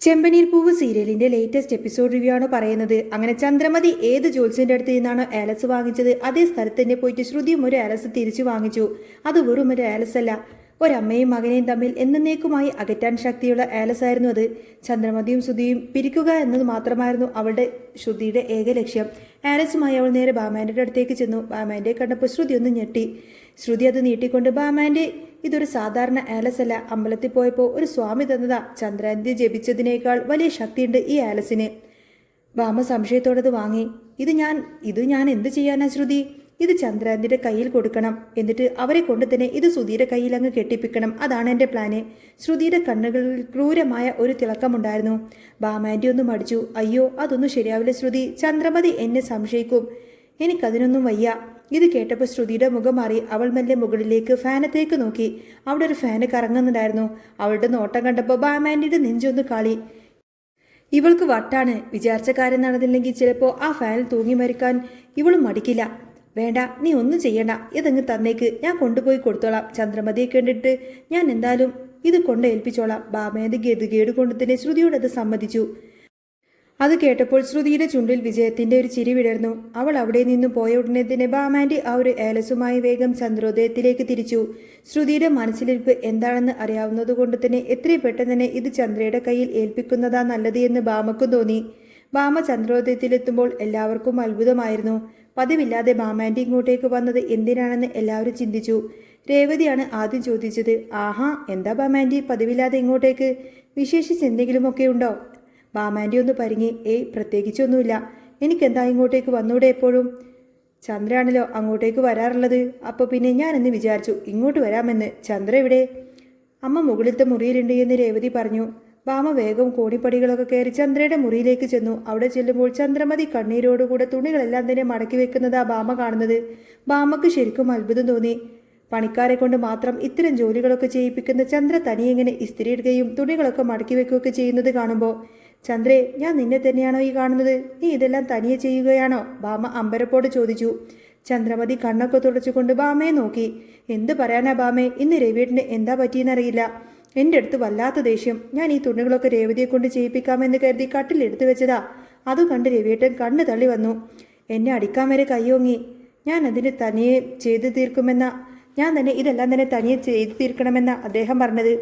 ചെമ്പനീർ പൂവ് സീരിയലിന്റെ latest episode review ആണ് പറയുന്നത്. അങ്ങനെ ചന്ദ്രമതി ഏത് ജോത്സ്യന്റെ അടുത്ത് നിന്നാണോ ആലസ് വാങ്ങിച്ചത് അതേ സ്ഥലത്ത് തന്നെ പോയിട്ട് ശ്രുതിയും ഒരു ആലസ് തിരിച്ചു വാങ്ങിച്ചു. അത് വെറും ഒരു ആലസ് അല്ല, ഒരമ്മയും മകനെയും തമ്മിൽ എന്നേക്കുമായി അകറ്റാൻ ശക്തിയുള്ള ആലസ് ആയിരുന്നു അത്. ചന്ദ്രമതിയും ശ്രുതിയും പിരിക്കുക എന്നത് മാത്രമായിരുന്നു അവളുടെ ശ്രുതിയുടെ ഏക ലക്ഷ്യം. ആലസുമായി അവൾ നേരെ ബാമാൻ്റെ അടുത്തേക്ക് ചെന്നു. ബാമാൻ്റെ കണ്ടപ്പോൾ ശ്രുതി ഒന്ന് ഞെട്ടി. ശ്രുതി അത് നീട്ടിക്കൊണ്ട്, ബാമാൻ്റെ ഇതൊരു സാധാരണ ആലസ് അല്ല, അമ്പലത്തിൽ പോയപ്പോൾ ഒരു സ്വാമി തന്നതാ. ചന്ദ്രാന്തി ജപിച്ചതിനേക്കാൾ വലിയ ശക്തിയുണ്ട് ഈ ആലസിന്. ബാമ സംശയത്തോടത് വാങ്ങി. ഇത് ഞാൻ എന്ത് ചെയ്യാനാ ശ്രുതി? ഇത് ചന്ദ്രാന്തിയുടെ കയ്യിൽ കൊടുക്കണം, എന്നിട്ട് അവരെ കൊണ്ട് തന്നെ ഇത് ശ്രുതിയുടെ കയ്യിൽ അങ്ങ് കെട്ടിപ്പിക്കണം. അതാണ് എൻ്റെ പ്ലാന്. ശ്രുതിയുടെ കണ്ണുകളിൽ ക്രൂരമായ ഒരു തിളക്കമുണ്ടായിരുന്നു. ബാമാൻ്റെ ഒന്ന് മടിച്ചു. അയ്യോ, അതൊന്നും ശരിയാവില്ല ശ്രുതി, ചന്ദ്രമതി എന്നെ സംശയിക്കും, എനിക്കതിനൊന്നും വയ്യ. ഇത് കേട്ടപ്പോൾ ശ്രുതിയുടെ മുഖം മാറി. അവൾ മെല്ലെ മുകളിലേക്ക് ഫാനത്തേക്ക് നോക്കി. അവിടെ ഒരു ഫാന് കറങ്ങുന്നുണ്ടായിരുന്നു. അവളുടെ നോട്ടം കണ്ടപ്പോൾ ബാമാൻ്റെ നെഞ്ചൊന്ന് കാളി. ഇവൾക്ക് വട്ടാണ്. വിചാരിച്ച കാര്യം നടന്നില്ലെങ്കിൽ ചിലപ്പോൾ ആ ഫാനിൽ തൂങ്ങി മരിക്കാൻ ഇവളും മടിക്കില്ല. വേണ്ട, നീ ഒന്നും ചെയ്യണ്ട, ഇതങ്ങ് തന്നേക്ക്, ഞാൻ കൊണ്ടുപോയി കൊടുത്തോളാം. ചന്ദ്രമതിയെ കണ്ടിട്ട് ഞാൻ എന്തായാലും ഇത് കൊണ്ട് ഏൽപ്പിച്ചോളാം. ബാമയുടെ ഗതികേട് കൊണ്ട് തന്നെ ശ്രുതിയോടത് സമ്മതിച്ചു. അത് കേട്ടപ്പോൾ ശ്രുതിയുടെ ചുണ്ടിൽ വിജയത്തിന്റെ ഒരു ചിരി വിടർന്നു. അവൾ അവിടെ നിന്നും പോയ ഉടനെ തന്നെ ബാമാൻഡി ആ ഒരു ഏലസുമായി വേഗം ചന്ദ്രോദയത്തിലേക്ക് തിരിച്ചു. ശ്രുതിയുടെ മനസ്സിലിരിപ്പ് എന്താണെന്ന് അറിയാവുന്നതുകൊണ്ട് തന്നെ എത്രയും പെട്ടെന്ന് തന്നെ ഇത് ചന്ദ്രയുടെ കയ്യിൽ ഏൽപ്പിക്കുന്നതാ നല്ലത് എന്ന് ബാമക്കും തോന്നി. ബാമ ചന്ദ്രോദയത്തിലെത്തുമ്പോൾ എല്ലാവർക്കും അത്ഭുതമായിരുന്നു. പതിവില്ലാതെ ബാമാൻഡി ഇങ്ങോട്ടേക്ക് വന്നത് എന്തിനാണെന്ന് എല്ലാവരും ചിന്തിച്ചു. രേവതിയാണ് ആദ്യം ചോദിച്ചത്. ആഹാ, എന്താ ബാമാൻഡി പതിവില്ലാതെ ഇങ്ങോട്ടേക്ക്? വിശേഷിച്ച് എന്തെങ്കിലുമൊക്കെ ഉണ്ടോ? ബാമാൻഡി ഒന്ന് പരിങ്ങി. പ്രത്യേകിച്ചൊന്നുമില്ല, എനിക്കെന്താ ഇങ്ങോട്ടേക്ക് വന്നൂടെ എപ്പോഴും? ചന്ദ്രയാണല്ലോ അങ്ങോട്ടേക്ക് വരാറുള്ളത്, അപ്പോൾ പിന്നെ ഞാനെന്ന് വിചാരിച്ചു ഇങ്ങോട്ട് വരാമെന്ന്. ചന്ദ്ര എവിടെ? അമ്മ മുകളിലത്തെ മുറിയിലുണ്ട് എന്ന് രേവതി പറഞ്ഞു. ബാമ വേഗം കോണിപ്പടികളൊക്കെ കയറി ചന്ദ്രയുടെ മുറിയിലേക്ക് ചെന്നു. അവിടെ ചെല്ലുമ്പോൾ ചന്ദ്രമതി കണ്ണീരോടുകൂടെ തുണികളെല്ലാം തന്നെ മടക്കി വെക്കുന്നതാ ബാമ കാണുന്നത്. ബാമക്ക് ശരിക്കും അത്ഭുതം തോന്നി. പണിക്കാരെ കൊണ്ട് മാത്രം ഇത്തരം ജോലികളൊക്കെ ചെയ്യിപ്പിക്കുന്ന ചന്ദ്ര തനിയെങ്ങനെ ഇസ്തിരി ഇടുകയും തുണികളൊക്കെ മടക്കി വെക്കുകയൊക്കെ ചെയ്യുന്നത് കാണുമ്പോൾ, ചന്ദ്രേ, ഞാൻ നിന്നെ തന്നെയാണോ ഈ കാണുന്നത്? നീ ഇതെല്ലാം തനിയെ ചെയ്യുകയാണോ? ബാമ അമ്പരപ്പോട് ചോദിച്ചു. ചന്ദ്രമതി കണ്ണൊക്കെ തുടച്ചുകൊണ്ട് ബാമയെ നോക്കി. എന്ത് പറയാനാ ബാമേ, ഇന്ന് രവിയേട്ടന് എന്താ പറ്റിയെന്നറിയില്ല. എൻ്റെ അടുത്ത് വല്ലാത്ത ദേഷ്യം. ഞാൻ ഈ തുണികളൊക്കെ രേവതിയെ കൊണ്ട് ചെയ്യിപ്പിക്കാമെന്ന് കരുതി കട്ടിലെടുത്ത് വെച്ചതാ. അത് കണ്ട് രവിയേട്ടൻ കണ്ണ് തള്ളി വന്നു. എന്നെ അടിക്കാൻ വരെ കയ്യോങ്ങി. ഞാൻ അതിന് തനിയെ ചെയ്തു തീർക്കുമെന്ന ഞാൻ തന്നെ ഇതെല്ലാം തന്നെ തനിയെ ചെയ്തു തീർക്കണമെന്ന അദ്ദേഹം പറഞ്ഞത്.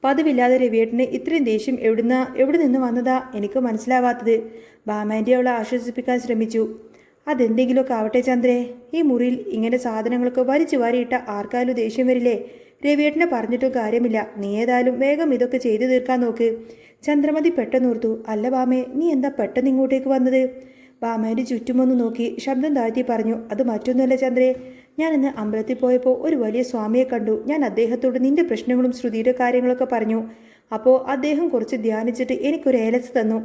പതിവില്ലാതെ രവിയേട്ടന് ഇത്രയും ദേഷ്യം എവിടെ നിന്ന് വന്നതാ എനിക്ക് മനസ്സിലാവാത്തത്. ബാമാൻഡി അവളെ ആശ്വസിപ്പിക്കാൻ ശ്രമിച്ചു. അതെന്തെങ്കിലുമൊക്കെ ആവട്ടെ ചന്ദ്രേ, ഈ മുറിയിൽ ഇങ്ങനെ സാധനങ്ങളൊക്കെ വലിച്ചു വാരിയിട്ട ആർക്കായാലും ദേഷ്യം വരില്ലേ? രവിയേട്ടനെ പറഞ്ഞിട്ടും കാര്യമില്ല, നീ ഏതായാലും വേഗം ഇതൊക്കെ ചെയ്തു തീർക്കാൻ നോക്ക്. ചന്ദ്രമതി പെട്ടെന്നോർത്തു. അല്ല ബാമേ, നീ എന്താ പെട്ടെന്ന് ഇങ്ങോട്ടേക്ക് വന്നത്? ബാമാൻഡി ചുറ്റുമൊന്ന് നോക്കി ശബ്ദം താഴ്ത്തി പറഞ്ഞു. അത് മറ്റൊന്നുമല്ല ചന്ദ്രേ, ഞാനിന്ന് അമ്പലത്തിൽ പോയപ്പോൾ ഒരു വലിയ സ്വാമിയെ കണ്ടു. ഞാൻ അദ്ദേഹത്തോട് നിന്റെ പ്രശ്നങ്ങളും ശ്രുതിയുടെ കാര്യങ്ങളൊക്കെ പറഞ്ഞു. അപ്പോൾ അദ്ദേഹം കുറച്ച് ധ്യാനിച്ചിട്ട് എനിക്കൊരു ഏലസ് തന്നു.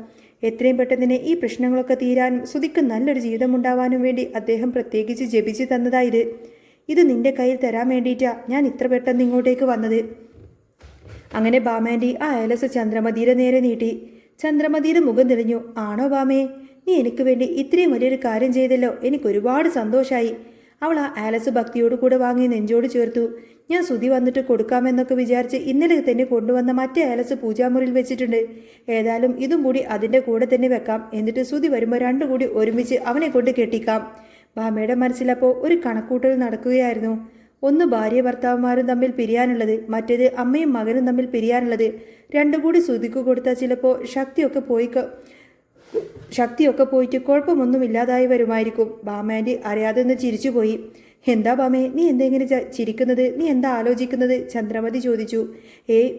എത്രയും പെട്ടെന്ന് തന്നെ ഈ പ്രശ്നങ്ങളൊക്കെ തീരാനും ശ്രുതിക്ക് നല്ലൊരു ജീവിതമുണ്ടാവാനും വേണ്ടി അദ്ദേഹം പ്രത്യേകിച്ച് ജപിച്ച് തന്നതായത്. ഇത് നിന്റെ കയ്യിൽ തരാൻ വേണ്ടിയിട്ടാ ഞാൻ ഇത്ര പെട്ടെന്ന് ഇങ്ങോട്ടേക്ക് വന്നത്. അങ്ങനെ ബാമാൻഡി ആ ഏലസ് ചന്ദ്രമതിയുടെ നേരെ നീട്ടി. ചന്ദ്രമതിയുടെ മുഖം തെളിഞ്ഞു. ആണോ ബാമേ, നീ എനിക്ക് വേണ്ടി ഇത്രയും വലിയൊരു കാര്യം ചെയ്തല്ലോ, എനിക്കൊരുപാട് സന്തോഷമായി. അവൾ ആ ആലസ് ഭക്തിയോടുകൂടെ വാങ്ങി നെഞ്ചോട് ചേർത്തു. ഞാൻ ശ്രുതി വന്നിട്ട് കൊടുക്കാമെന്നൊക്കെ വിചാരിച്ച് ഇന്നലെ തന്നെ കൊണ്ടുവന്ന മറ്റേ ആലസ് പൂജാമുറിയിൽ വെച്ചിട്ടുണ്ട്. ഏതായാലും ഇതും കൂടി അതിൻ്റെ കൂടെ തന്നെ വെക്കാം. എന്നിട്ട് ശ്രുതി വരുമ്പോൾ രണ്ടും കൂടി ഒരുമിച്ച് അവനെ കൊണ്ട് കെട്ടിക്കാം. ബാമയുടെ മനസ്സിലപ്പോൾ ഒരു കണക്കൂട്ടൽ നടക്കുകയായിരുന്നു. ഒന്ന് ഭാര്യ ഭർത്താവുമാരും തമ്മിൽ പിരിയാനുള്ളത്, മറ്റേത് അമ്മയും മകനും തമ്മിൽ പിരിയാനുള്ളത്. രണ്ടും കൂടി ശ്രുതിക്ക് കൊടുത്താൽ ചിലപ്പോൾ ശക്തിയൊക്കെ പോയിട്ട് കുഴപ്പമൊന്നുമില്ലാതായി വരുമായിരിക്കും. ബാമാൻഡി അറിയാതെ ഒന്ന് ചിരിച്ചുപോയി. എന്താ ബാമേ, നീ എന്തെങ്ങനെ ചിരിക്കുന്നത്? നീ എന്താ ആലോചിക്കുന്നത്? ചന്ദ്രമതി ചോദിച്ചു.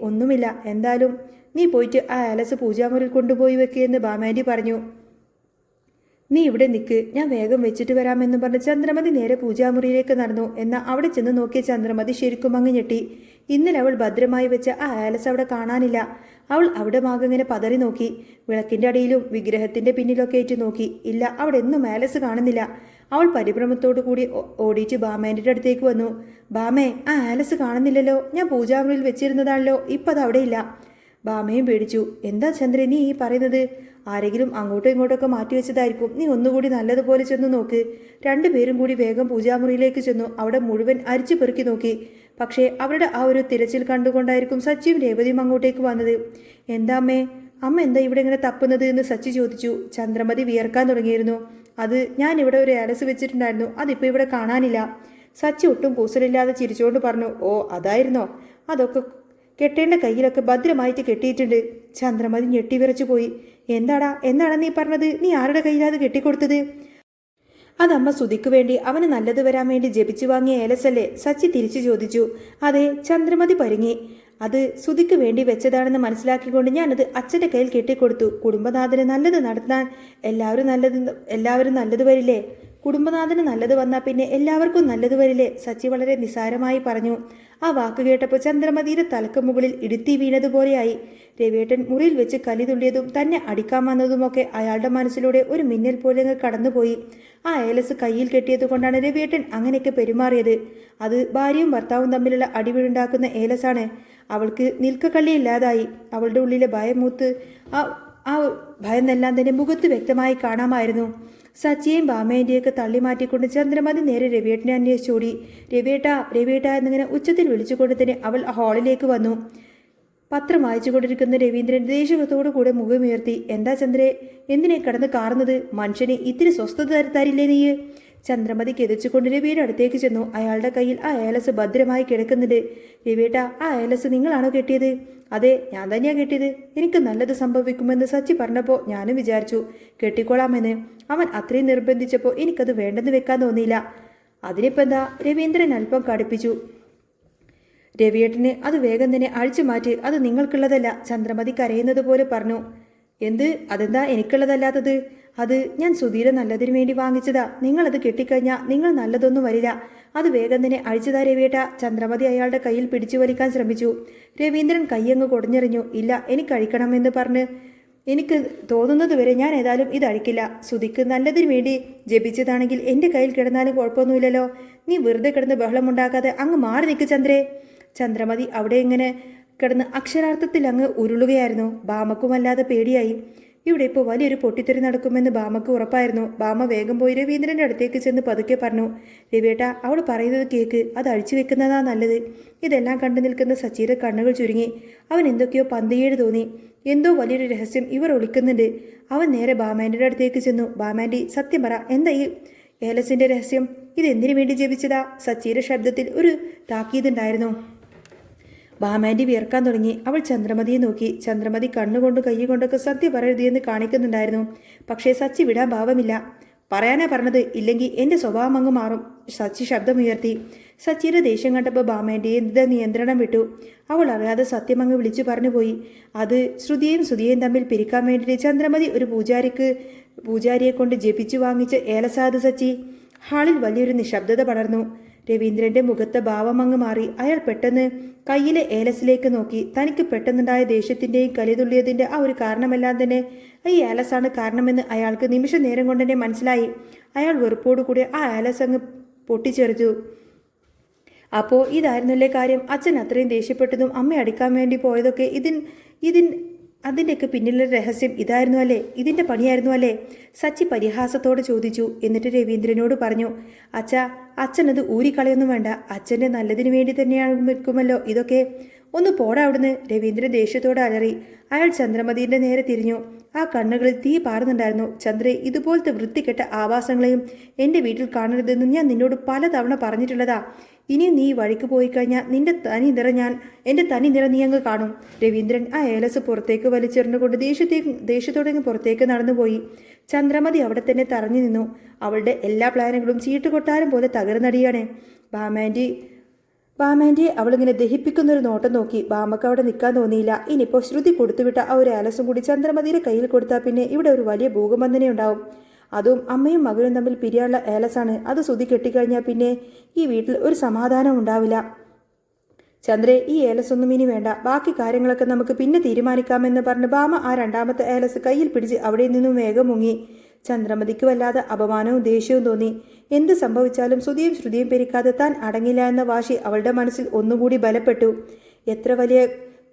ഒന്നുമില്ല, എന്തായാലും നീ പോയിട്ട് ആ ആലസ് പൂജാമുറിയിൽ കൊണ്ടുപോയി വെക്കുകയെന്ന് ബാമാൻഡി പറഞ്ഞു. നീ ഇവിടെ നിൽക്ക്, ഞാൻ വേഗം വെച്ചിട്ട് വരാമെന്ന് പറഞ്ഞ് ചന്ദ്രമതി നേരെ പൂജാമുറിയിലേക്ക് നടന്നു. എന്നാൽ അവിടെ ചെന്ന് നോക്കിയ ചന്ദ്രമതി ശരിക്കും അങ്ങ് ഞെട്ടി. ഇന്നലെ അവൾ ഭദ്രമായി വെച്ച ആ ആലസ് അവിടെ കാണാനില്ല. അവൾ അവിടെ മാകങ്ങനെ പതറി നോക്കി. വിളക്കിൻ്റെ അടിയിലും വിഗ്രഹത്തിൻ്റെ പിന്നിലൊക്കെ ഏറ്റ് നോക്കി. ഇല്ല, അവിടെ ഒന്നും ആലസ് കാണുന്നില്ല. അവൾ പരിഭ്രമത്തോടു കൂടി ഓടിയിട്ട് ബാമേൻ്റെ അടുത്തേക്ക് വന്നു. ബാമേ, ആ ആലസ് കാണുന്നില്ലല്ലോ, ഞാൻ പൂജാമുറിയിൽ വെച്ചിരുന്നതാണല്ലോ, ഇപ്പം അത് അവിടെ ഇല്ല. ഭാമയും പേടിച്ചു. എന്താ ചന്ദ്രൻ നീ ഈ പറയുന്നത്? ആരെങ്കിലും അങ്ങോട്ടും ഇങ്ങോട്ടൊക്കെ മാറ്റിവെച്ചതായിരിക്കും. നീ ഒന്നുകൂടി നല്ലതുപോലെ ചെന്ന് നോക്ക്. രണ്ടുപേരും കൂടി വേഗം പൂജാമുറിയിലേക്ക് ചെന്നു. അവിടെ മുഴുവൻ അരിച്ചു പെറുക്കി നോക്കി. പക്ഷേ അവരുടെ ആ ഒരു തിരച്ചിൽ കണ്ടുകൊണ്ടായിരിക്കും സച്ചിയും രേവതിയും അങ്ങോട്ടേക്ക് വന്നത്. എന്താ അമ്മേ, അമ്മ എന്താ ഇവിടെ ഇങ്ങനെ തപ്പുന്നത് എന്ന് സച്ചി ചോദിച്ചു. ചന്ദ്രമതി വിയർക്കാൻ തുടങ്ങിയിരുന്നു. അത് ഞാൻ ഇവിടെ ഒരു ഏലസ് വെച്ചിട്ടുണ്ടായിരുന്നു, അതിപ്പോൾ ഇവിടെ കാണാനില്ല. സച്ചി ഒട്ടും കൂസലില്ലാതെ ചിരിച്ചുകൊണ്ട് പറഞ്ഞു. ഓ അതായിരുന്നോ? അതൊക്കെ കെട്ടേണ്ട കയ്യിലൊക്കെ ഭദ്രമായിട്ട് കെട്ടിയിട്ടുണ്ട്. ചന്ദ്രമതി ഞെട്ടിവിറച്ചു പോയി. എന്താണ് നീ പറഞ്ഞത്? നീ ആരുടെ കയ്യിലാണ് കെട്ടിക്കൊടുത്തത്? അതമ്മ സുധിക്ക് വേണ്ടി അവന് നല്ലത് വരാൻ വേണ്ടി ജപിച്ചു വാങ്ങിയ ഏലസല്ലേ? സച്ചി തിരിച്ചു ചോദിച്ചു. അതെ, ചന്ദ്രമതി പരിങ്ങി. അത് സുധിക്ക് വേണ്ടി വെച്ചതാണെന്ന് മനസ്സിലാക്കിക്കൊണ്ട് ഞാനത് അച്ഛൻ്റെ കയ്യിൽ കെട്ടിക്കൊടുത്തു. കുടുംബനാഥന് നല്ലത് നടത്താൻ എല്ലാവരും നല്ലത് വരില്ലേ? കുടുംബനാഥന് നല്ലത് വന്നാൽ പിന്നെ എല്ലാവർക്കും നല്ലത് വരില്ലേ? സച്ചി വളരെ നിസ്സാരമായി പറഞ്ഞു. ആ വാക്ക് കേട്ടപ്പോൾ ചന്ദ്രമതിയുടെ തലക്ക് മുകളിൽ ഇടുത്തി വീണതുപോലെയായി. രവിയേട്ടൻ മുറിയിൽ വെച്ച് കലി തുള്ളിയതും തന്നെ അടിക്കാൻ വന്നതുമൊക്കെ അയാളുടെ മനസ്സിലൂടെ ഒരു മിന്നൽ പോലെ കടന്നുപോയി. ആ ഏലസ് കയ്യിൽ കെട്ടിയത് കൊണ്ടാണ് രവിയേട്ടൻ അങ്ങനെയൊക്കെ പെരുമാറിയത്. അത് ഭാര്യയും ഭർത്താവും തമ്മിലുള്ള അടിവിടുണ്ടാക്കുന്ന ഏലസാണ്. അവൾക്ക് നിൽക്കക്കള്ളിയില്ലാതായി. അവളുടെ ഉള്ളിലെ ഭയമൂത്ത് ആ ഭയമെല്ലാം തന്നെ മുഖത്ത് വ്യക്തമായി കാണാമായിരുന്നു. സച്ചിയെയും ഭാമേൻ്റെയൊക്കെ തള്ളി മാറ്റിക്കൊണ്ട് ചന്ദ്രമതി നേരെ രവിയേട്ടനെ അന്വേഷിച്ചോടി. രവിയേട്ടാ എന്നിങ്ങനെ ഉച്ചത്തിൽ വിളിച്ചുകൊണ്ട് തന്നെ അവൾ ഹാളിലേക്ക് വന്നു. പത്രം വായിച്ചുകൊണ്ടിരിക്കുന്ന രവീന്ദ്രൻ ദേഷ്യത്തോടു കൂടെ മുഖമുയർത്തി. എന്താ ചന്ദ്രേ, എന്തിനെ കിടന്ന് കാറുന്നത്? മനുഷ്യനെ ഇത്തിരി സ്വസ്ഥത തരില്ലേ നീ? ചന്ദ്രമതി കെതിച്ചുകൊണ്ട് രവിയുടെ അടുത്തേക്ക് ചെന്നു. അയാളുടെ കയ്യിൽ ആ ഏലസ് ഭദ്രമായി കിടക്കുന്നുണ്ട്. രവിയേട്ടാ, ആ ഏലസ് നിങ്ങളാണോ കെട്ടിയത്? അതെ, ഞാൻ തന്നെയാ കെട്ടിയത്. എനിക്ക് നല്ലത് സംഭവിക്കുമെന്ന് സച്ചി പറഞ്ഞപ്പോൾ ഞാനും വിചാരിച്ചു കെട്ടിക്കോളാമെന്ന്. അവൻ അത്രയും നിർബന്ധിച്ചപ്പോൾ എനിക്കത് വേണ്ടെന്ന് വെക്കാൻ തോന്നിയില്ല. അതിനിപ്പോൾ എന്താ? രവീന്ദ്രൻ അല്പം കടുപ്പിച്ചു. രവിയേട്ടന് അത് വേഗം തന്നെ അഴിച്ചു മാറ്റി. അത് നിങ്ങൾക്കുള്ളതല്ല. ചന്ദ്രമതി കരയുന്നത് പോലെ പറഞ്ഞു. അതെന്താ എനിക്കുള്ളതല്ലാത്തത്? അത് ഞാൻ സുധീര നല്ലതിനു വേണ്ടി വാങ്ങിച്ചതാ. നിങ്ങളത് കെട്ടിക്കഴിഞ്ഞാൽ നിങ്ങൾ നല്ലതൊന്നും വരില്ല. അത് വേഗം തന്നെ അഴിച്ചതാ രവിയേട്ട. ചന്ദ്രമതി അയാളുടെ കയ്യിൽ പിടിച്ചു വലിക്കാൻ ശ്രമിച്ചു. രവീന്ദ്രൻ കയ്യങ്ങ് കൊടഞ്ഞെറിഞ്ഞു. ഇല്ല, എനിക്ക് അഴിക്കണമെന്ന് പറഞ്ഞ് എനിക്ക് തോന്നുന്നത് വരെ ഞാൻ ഏതായാലും ഇത് അഴിക്കില്ല. സുധിക്ക് നല്ലതിനു വേണ്ടി ജപിച്ചതാണെങ്കിൽ എൻ്റെ കയ്യിൽ കിടന്നാലും കുഴപ്പമൊന്നുമില്ലല്ലോ. നീ വെറുതെ കിടന്ന് ബഹളമുണ്ടാക്കാതെ അങ്ങ് മാറി നിൽക്ക് ചന്ദ്രേ. ചന്ദ്രമതി അവിടെ ഇങ്ങനെ കിടന്ന് അക്ഷരാർത്ഥത്തിൽ അങ്ങ് ഉരുളുകയായിരുന്നു. ഭാമക്കുമല്ലാതെ പേടിയായി. ഇവിടെ ഇപ്പോൾ വലിയൊരു പൊട്ടിത്തെറി നടക്കുമെന്ന് ഭാമക്ക് ഉറപ്പായിരുന്നു. ഭാമ വേഗം പോയി രവീന്ദ്രൻ്റെ അടുത്തേക്ക് ചെന്ന് പതുക്കെ പറഞ്ഞു. രവിയേട്ട, അവൾ പറയുന്നത് കേക്ക്. അത് അഴിച്ചു വെക്കുന്നതാ നല്ലത്. ഇതെല്ലാം കണ്ടു നിൽക്കുന്ന സച്ചിയുടെ കണ്ണുകൾ ചുരുങ്ങി. അവൻ എന്തൊക്കെയോ പന്തികേട് തോന്നി. എന്തോ വലിയൊരു രഹസ്യം ഇവർ ഒളിക്കുന്നുണ്ട്. അവൻ നേരെ ഭാമാൻ്റെ അടുത്തേക്ക് ചെന്നു. ഭാമാൻറ്റി, സത്യം പറ, എന്താ ഈ ഏലസിൻ്റെ രഹസ്യം? ഇതെന്തിനു വേണ്ടി ജപിച്ചതാ? സച്ചിയുടെ ശബ്ദത്തിൽ ഒരു താക്കീതുണ്ടായിരുന്നു. ഭാമാൻറ്റി വിയർക്കാൻ തുടങ്ങി. അവൾ ചന്ദ്രമതിയെ നോക്കി. ചന്ദ്രമതി കണ്ണുകൊണ്ട് കൈകൊണ്ടൊക്കെ സത്യം പറയരുതെന്ന് കാണിക്കുന്നുണ്ടായിരുന്നു. പക്ഷേ സച്ചി വിടാൻ ഭാവമില്ല. പറയാനാ പറഞ്ഞത്, ഇല്ലെങ്കിൽ എൻ്റെ സ്വഭാവം അങ്ങ് മാറും. സച്ചി ശബ്ദമുയർത്തി. സച്ചിയുടെ ദേഷ്യം കണ്ടപ്പോൾ ഭാമാൻറ്റിയെ നിയന്ത്രണം വിട്ടു. അവൾ അറിയാതെ സത്യം അങ്ങ് വിളിച്ചു പറഞ്ഞു പോയി. അത് ശ്രുതിയും തമ്മിൽ പിരിക്കാൻ വേണ്ടിയിട്ട് ചന്ദ്രമതി ഒരു പൂജാരിയെ കൊണ്ട് ജപിച്ചു വാങ്ങിച്ച ഏലസാദ് സച്ചി. ഹാളിൽ വലിയൊരു നിശബ്ദത പടർന്നു. രവീന്ദ്രന്റെ മുഖത്തെ ഭാവമങ്ങ് മാറി. അയാൾ പെട്ടെന്ന് കയ്യിലെ ഏലസിലേക്ക് നോക്കി. തനിക്ക് പെട്ടെന്നുണ്ടായ ദേഷ്യത്തിന്റെയും കലിതുള്ളിയതിന്റെ ആ ഒരു കാരണമെല്ലാം തന്നെ ഈ ഏലസാണ് കാരണമെന്ന് അയാൾക്ക് നിമിഷ നേരം കൊണ്ട് തന്നെ മനസ്സിലായി. അയാൾ വെറുപ്പോടുകൂടി ആ ഏലസ് അങ്ങ് പൊട്ടിച്ചെറിച്ചു. അപ്പോൾ ഇതായിരുന്നല്ലേ കാര്യം? അച്ഛൻ അത്രയും ദേഷ്യപ്പെട്ടതും അമ്മ അടിക്കാൻ വേണ്ടി പോയതൊക്കെ അതിൻ്റെയൊക്കെ പിന്നിലുള്ള രഹസ്യം ഇതായിരുന്നു അല്ലേ? ഇതിൻ്റെ പണിയായിരുന്നു അല്ലേ? സച്ചി പരിഹാസത്തോടെ ചോദിച്ചു. എന്നിട്ട് രവീന്ദ്രനോട് പറഞ്ഞു. അച്ഛനത് ഊരിക്കളയൊന്നും വേണ്ട. അച്ഛൻ്റെ നല്ലതിനു വേണ്ടി തന്നെയാണ് വെക്കുമല്ലോ ഇതൊക്കെ. ഒന്ന് പോടാ അവിടുന്ന്. രവീന്ദ്രൻ ദേഷ്യത്തോടെ അലറി. അയാൾ ചന്ദ്രമതിയുടെ നേരെ തിരിഞ്ഞു. ആ കണ്ണുകളിൽ തീ പാറുന്നുണ്ടായിരുന്നു. ചന്ദ്രേ, ഇതുപോലത്തെ വൃത്തികെട്ട ആവാസങ്ങളെയും എൻ്റെ വീട്ടിൽ കാണരുതെന്ന് ഞാൻ നിന്നോട് പലതവണ പറഞ്ഞിട്ടുള്ളതാ. ഇനിയും നീ വഴിക്ക് പോയി കഴിഞ്ഞാൽ എൻ്റെ തനി നിറ നീ അങ്ങ് കാണും. രവീന്ദ്രൻ ആ ഏലസ് പുറത്തേക്ക് വലിച്ചെറിഞ്ഞുകൊണ്ട് ദേഷ്യത്തോടെ പുറത്തേക്ക് നടന്നുപോയി. ചന്ദ്രമതി അവിടെ തന്നെ തറഞ്ഞു നിന്നു. അവളുടെ എല്ലാ പ്ലാനുകളും ചീട്ടുകൊട്ടാരം പോലെ തകർന്നടിയാണ്. ഭാമാൻറ്റി അവളിങ്ങനെ ദഹിപ്പിക്കുന്നൊരു നോട്ടം നോക്കി. ഭാമക്ക് അവിടെ നിൽക്കാൻ തോന്നിയില്ല. ഇനിയിപ്പോൾ ശ്രുതി കൊടുത്തുവിട്ട ആ ഒരു ഏലസും കൂടി ചന്ദ്രമതിയുടെ കയ്യിൽ കൊടുത്താൽ പിന്നെ ഇവിടെ ഒരു വലിയ ഭൂകമ്പം തന്നെ ഉണ്ടാവും. അതും അമ്മയും മകനും തമ്മിൽ പിരിയാനുള്ള ഏലസാണ്. അത് ശ്രുതി കെട്ടിക്കഴിഞ്ഞാൽ പിന്നെ ഈ വീട്ടിൽ ഒരു സമാധാനം ഉണ്ടാവില്ല. ചന്ദ്രേ, ഈ ഏലസൊന്നും ഇനി വേണ്ട. ബാക്കി കാര്യങ്ങളൊക്കെ നമുക്ക് പിന്നെ തീരുമാനിക്കാമെന്ന് പറഞ്ഞ് ഭാമ ആ രണ്ടാമത്തെ ഏലസ് കയ്യിൽ പിടിച്ച് അവിടെ നിന്നും വേഗം മുങ്ങി. ചന്ദ്രമതിക്ക് വല്ലാതെ അപമാനവും ദേഷ്യവും തോന്നി. എന്ത് സംഭവിച്ചാലും ശ്രുതിയും പെരിക്കാതെ താൻ അടങ്ങില്ല എന്ന വാശി അവളുടെ മനസ്സിൽ ഒന്നുകൂടി ബലപ്പെട്ടു. എത്ര വലിയ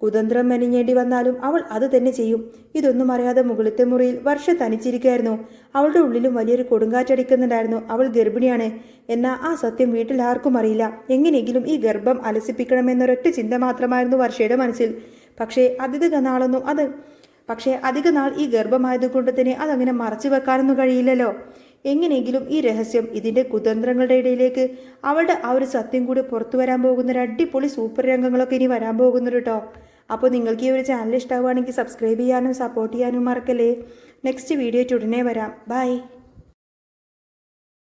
കുതന്ത്രം മെനഞ്ഞേണ്ടി വന്നാലും അവൾ അത് തന്നെ ചെയ്യും. ഇതൊന്നും അറിയാതെ മുകളിലത്തെ മുറിയിൽ വർഷ തനിച്ചിരിക്കുകയായിരുന്നു. അവളുടെ ഉള്ളിലും വലിയൊരു കൊടുങ്കാറ്റടിക്കുന്നുണ്ടായിരുന്നു. അവൾ ഗർഭിണിയാണ്. എന്നാൽ ആ സത്യം വീട്ടിൽ ആർക്കും അറിയില്ല. എങ്ങനെയെങ്കിലും ഈ ഗർഭം അലസിപ്പിക്കണമെന്നൊരൊറ്റ ചിന്ത മാത്രമായിരുന്നു വർഷയുടെ മനസ്സിൽ. പക്ഷേ അധിക നാൾ ഈ ഗർഭമായതുകൊണ്ട് തന്നെ അതങ്ങനെ മറച്ചു വെക്കാനൊന്നും കഴിയില്ലല്ലോ. എങ്ങനെയെങ്കിലും ഈ രഹസ്യം, ഇതിൻ്റെ കുതന്ത്രങ്ങളുടെ ഇടയിലേക്ക് അവളുടെ ആ ഒരു സത്യം കൂടി പുറത്തു വരാൻ പോകുന്നൊരു അടിപൊളി സൂപ്പർ രംഗങ്ങളൊക്കെ ഇനി വരാൻ പോകുന്നുണ്ട് കേട്ടോ. അപ്പോൾ നിങ്ങൾക്ക് ഈ ഒരു ചാനൽ ഇഷ്ടമാവുകയാണെങ്കിൽ സബ്സ്ക്രൈബ് ചെയ്യാനും സപ്പോർട്ട് ചെയ്യാനും മറക്കല്ലേ. നെക്സ്റ്റ് വീഡിയോ ഉടനെ വരാം. ബൈ.